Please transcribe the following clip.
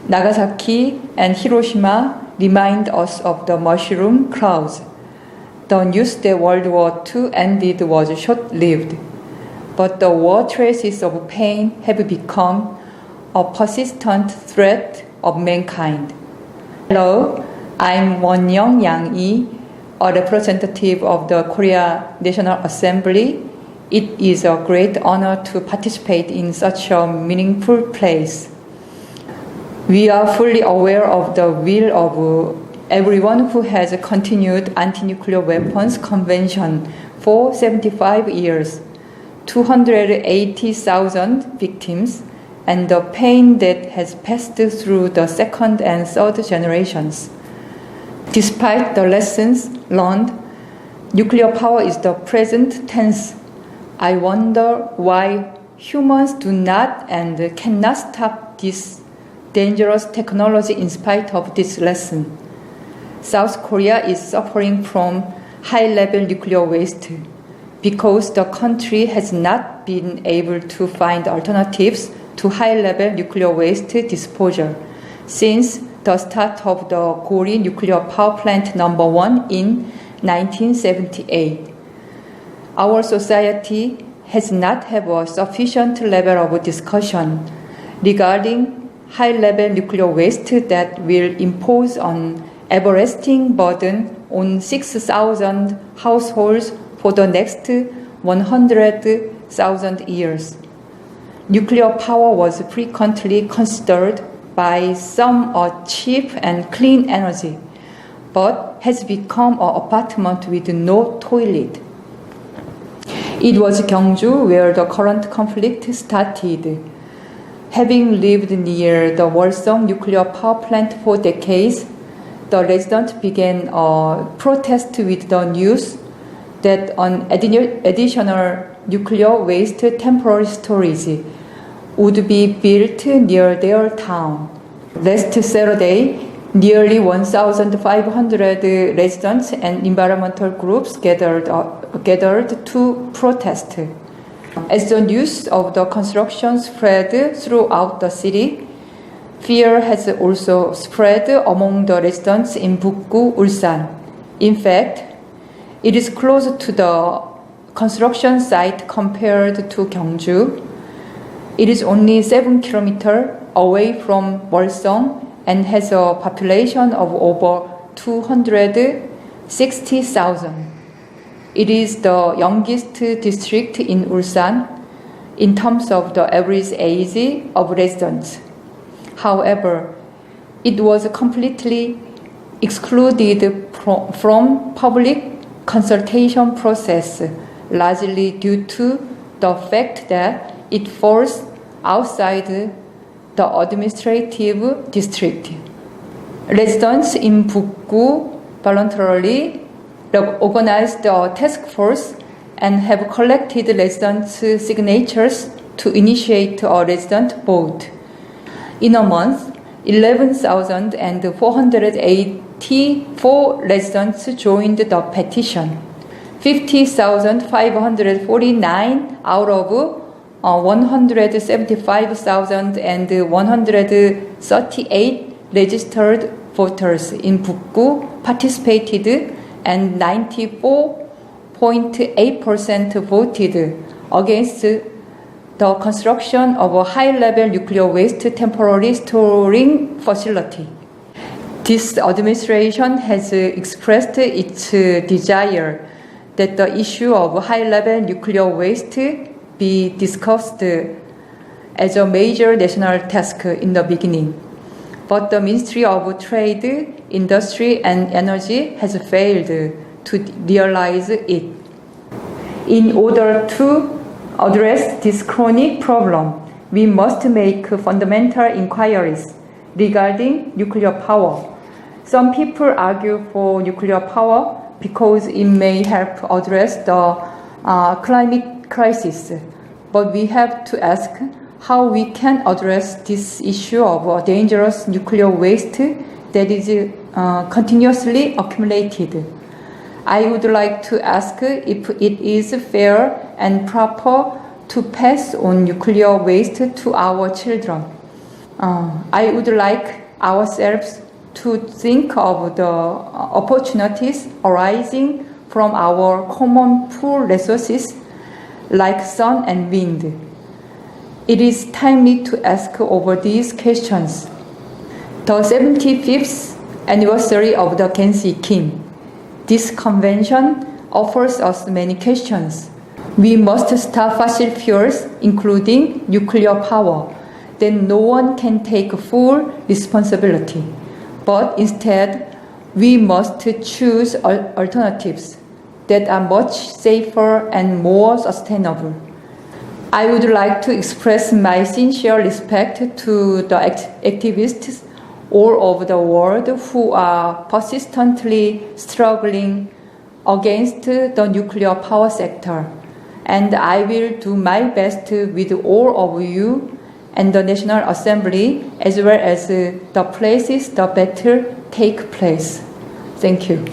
Nagasaki and Hiroshima remind us of the mushroom clouds. The news that World War II ended was short-lived, but the war traces of pain have become a persistent threat of mankind. Hello, I'm Wonyoung Yang-lee, a representative of the Korea National Assembly. It is a great honor to participate in such a meaningful place. We are fully aware of the will of everyone who has continued anti-nuclear weapons convention for 75 years, 280,000 victims, and the pain that has passed through the second and third generations. Despite the lessons learned, nuclear power is the present tense. I wonder why humans do not and cannot stop this dangerous technology in spite of this lesson. South Korea is suffering from high-level nuclear waste because the country has not been able to find alternatives to high-level nuclear waste disposal since the start of the Gori Nuclear Power Plant number 1 in 1978. Our society has not had a sufficient level of discussion regarding high-level nuclear waste that will impose an everlasting burden on 6,000 households for the next 100,000 years. Nuclear power was frequently considered by some a cheap and clean energy, but has become an apartment with no toilet. It was Gyeongju where the current conflict started. Having lived near the Walsung nuclear power plant for decades, the residents began a protest with the news that an additional nuclear waste temporary storage would be built near their town. Last Saturday, nearly 1,500 residents and environmental groups gathered to protest. As the news of the construction spread throughout the city, fear has also spread among the residents in Bukgu, Ulsan. In fact, it is close to the construction site compared to Gyeongju. It is only 7 kilometers away from Walsung and has a population of over 260,000. It is the youngest district in Ulsan in terms of the average age of residents. However, it was completely excluded from public consultation process, largely due to the fact that it falls outside the administrative district. Residents in Bukgu voluntarily organized a task force and have collected residents' signatures to initiate a resident vote. In a month, 11,484 residents joined the petition. 50,549 out of 175,138 registered voters in Bukgu participated, and 94.8% voted against the construction of a high-level nuclear waste temporary storing facility. This administration has expressed its desire that the issue of high-level nuclear waste be discussed as a major national task in the beginning. But the Ministry of Trade, Industry and Energy has failed to realize it. In order to address this chronic problem, we must make fundamental inquiries regarding nuclear power. Some people argue for nuclear power because it may help address the climate crisis. But we have to ask how we can address this issue of dangerous nuclear waste that is continuously accumulated. I would like to ask if it is fair and proper to pass on nuclear waste to our children. I would like ourselves to think of the opportunities arising from our common pool resources like sun and wind. It is timely to ask over these questions. The 75th anniversary of the Gensi Kim. This convention offers us many questions. We must stop fossil fuels, including nuclear power. Then no one can take full responsibility. But instead, we must choose alternatives that are much safer and more sustainable. I would like to express my sincere respect to the activists all over the world who are persistently struggling against the nuclear power sector. And I will do my best with all of you and the National Assembly, as well as the places the battle take place. Thank you.